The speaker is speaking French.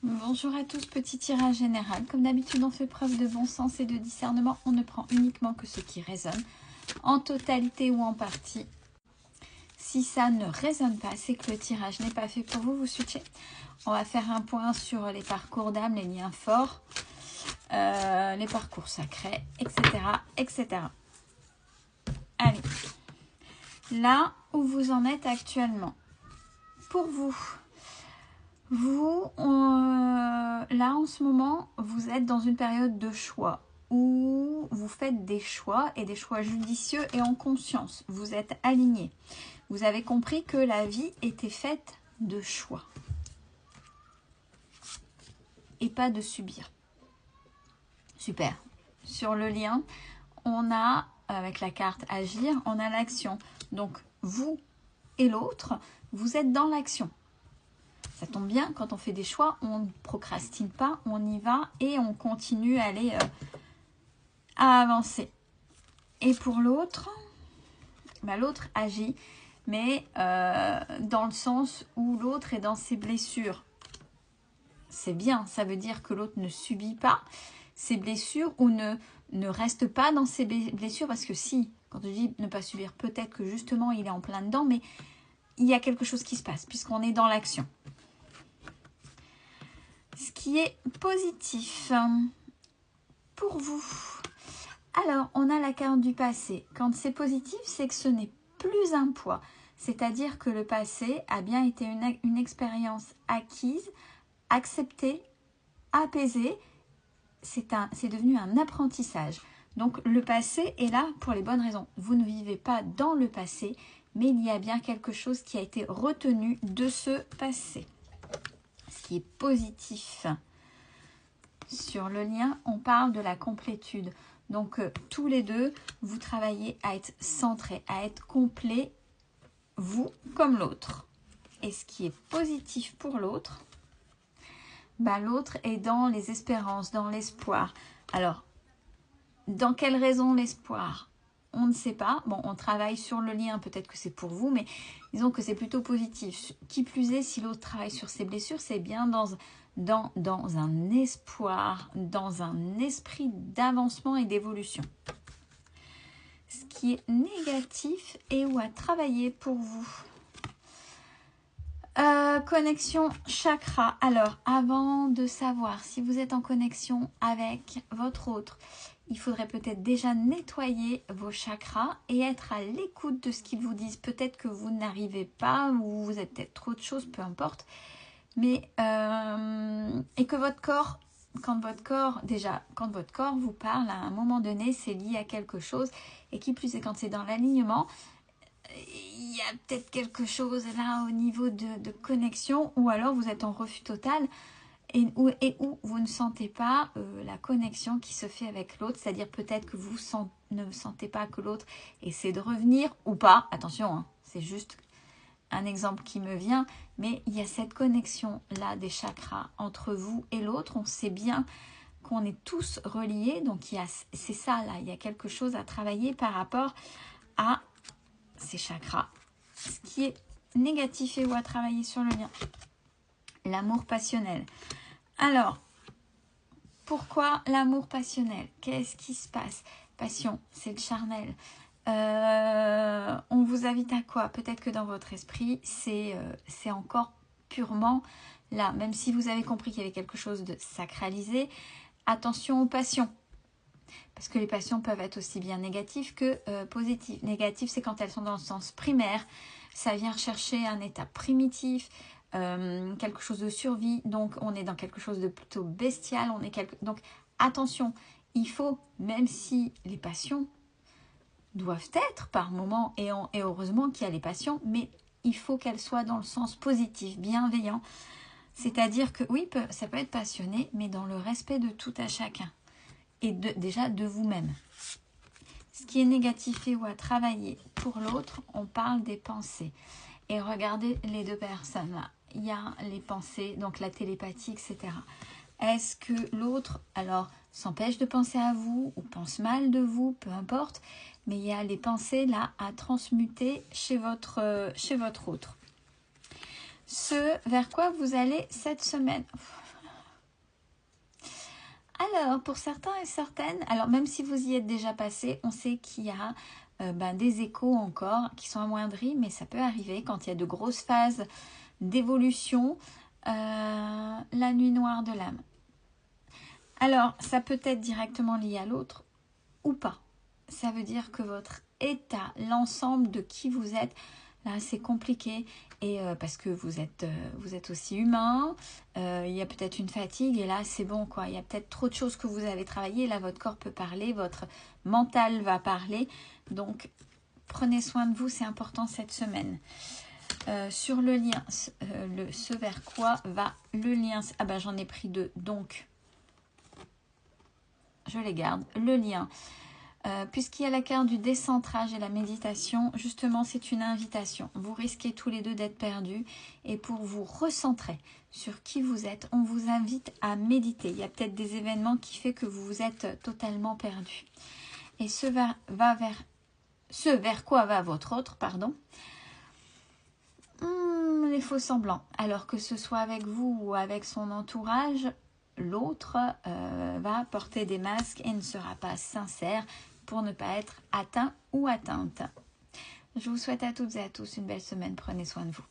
Bonjour à tous, petit tirage général. Comme d'habitude, on fait preuve de bon sens et de discernement. On ne prend uniquement que ce qui résonne, en totalité ou en partie. Si ça ne résonne pas, c'est que le tirage n'est pas fait pour vous, vous switchez. On va faire un point sur les parcours d'âme, les liens forts, les parcours sacrés, etc., etc. Allez, là où vous en êtes actuellement, pour vous, là en ce moment, vous êtes dans une période de choix où vous faites des choix et des choix judicieux et en conscience. Vous êtes aligné. Vous avez compris que la vie était faite de choix et pas de subir. Super. Sur le lien, on a, avec la carte agir, on a l'action. Donc, vous et l'autre, vous êtes dans l'action. Ça tombe bien, quand on fait des choix, on ne procrastine pas, on y va et on continue à aller à avancer. Et pour l'autre, l'autre agit, mais dans le sens où l'autre est dans ses blessures. C'est bien, ça veut dire que l'autre ne subit pas ses blessures ou ne reste pas dans ses blessures, parce que si, quand je dis ne pas subir, peut-être que justement il est en plein dedans, mais il y a quelque chose qui se passe puisqu'on est dans l'action. Ce qui est positif pour vous. Alors, on a la carte du passé. Quand c'est positif, c'est que ce n'est plus un poids. C'est-à-dire que le passé a bien été une expérience acquise, acceptée, apaisée. C'est devenu un apprentissage. Donc, le passé est là pour les bonnes raisons. Vous ne vivez pas dans le passé, mais il y a bien quelque chose qui a été retenu de ce passé. Ce qui est positif. Sur le lien, on parle de la complétude. Donc, tous les deux, vous travaillez à être centrés, à être complets, vous comme l'autre. Et ce qui est positif pour l'autre, l'autre est dans les espérances, dans l'espoir. Alors, dans quelle raison l'espoir? On ne sait pas. Bon, on travaille sur le lien, peut-être que c'est pour vous, mais disons que c'est plutôt positif. Qui plus est, si l'autre travaille sur ses blessures, c'est bien dans un espoir, dans un esprit d'avancement et d'évolution. Ce qui est négatif et où à travailler pour vous. Connexion chakra. Alors, avant de savoir si vous êtes en connexion avec votre autre, il faudrait peut-être déjà nettoyer vos chakras et être à l'écoute de ce qu'ils vous disent. Peut-être que vous n'arrivez pas ou vous avez peut-être trop de choses, peu importe. Mais, et que votre corps, quand votre corps vous parle, à un moment donné, c'est lié à quelque chose. Et qui plus est, quand c'est dans l'alignement, il y a peut-être quelque chose là au niveau de connexion, ou alors vous êtes en refus total et où vous ne sentez pas la connexion qui se fait avec l'autre, c'est-à-dire peut-être que vous ne sentez pas que l'autre essaie de revenir ou pas, attention, hein, c'est juste un exemple qui me vient, mais il y a cette connexion là des chakras entre vous et l'autre. On sait bien qu'on est tous reliés, donc c'est ça là, il y a quelque chose à travailler par rapport à ces chakras. Ce qui est négatif et où à travailler sur le lien. L'amour passionnel. Alors, pourquoi l'amour passionnel? Qu'est-ce qui se passe? Passion, c'est le charnel. On vous invite à quoi? Peut-être que dans votre esprit, c'est encore purement là. Même si vous avez compris qu'il y avait quelque chose de sacralisé, attention aux passions. Parce que les passions peuvent être aussi bien négatives que positives. Négatives, c'est quand elles sont dans le sens primaire. Ça vient rechercher un état primitif, quelque chose de survie. Donc, on est dans quelque chose de plutôt bestial. Donc, attention, il faut, même si les passions doivent être par moments, et heureusement qu'il y a les passions, mais il faut qu'elles soient dans le sens positif, bienveillant. C'est-à-dire que oui, ça peut être passionné, mais dans le respect de tout à chacun. Et déjà de vous-même. Ce qui est négatif et où à travailler pour l'autre, on parle des pensées. Et regardez les deux personnes là. Il y a les pensées, donc la télépathie, etc. Est-ce que l'autre, alors, s'empêche de penser à vous ou pense mal de vous, peu importe, mais il y a les pensées là à transmuter chez votre autre. Ce vers quoi vous allez cette semaine. Alors, pour certains et certaines, alors même si vous y êtes déjà passé, on sait qu'il y a des échos encore qui sont amoindris, mais ça peut arriver quand il y a de grosses phases d'évolution, la nuit noire de l'âme. Alors, ça peut être directement lié à l'autre ou pas. Ça veut dire que votre état, l'ensemble de qui vous êtes, là c'est compliqué et parce que vous êtes aussi humain, il y a peut-être une fatigue et là c'est bon quoi, il y a peut-être trop de choses que vous avez travaillé, là votre corps peut parler, votre mental va parler, donc prenez soin de vous, c'est important cette semaine. Sur le lien, ce vers quoi va le lien, ah ben j'en ai pris deux, donc je les garde, le lien. Puisqu'il y a la carte du décentrage et la méditation, justement c'est une invitation. Vous risquez tous les deux d'être perdus et pour vous recentrer sur qui vous êtes, on vous invite à méditer. Il y a peut-être des événements qui font que vous êtes totalement perdu. Et ce vers quoi va votre autre, pardon, les faux semblants. Alors que ce soit avec vous ou avec son entourage, l'autre va porter des masques et ne sera pas sincère pour ne pas être atteint ou atteinte. Je vous souhaite à toutes et à tous une belle semaine. Prenez soin de vous.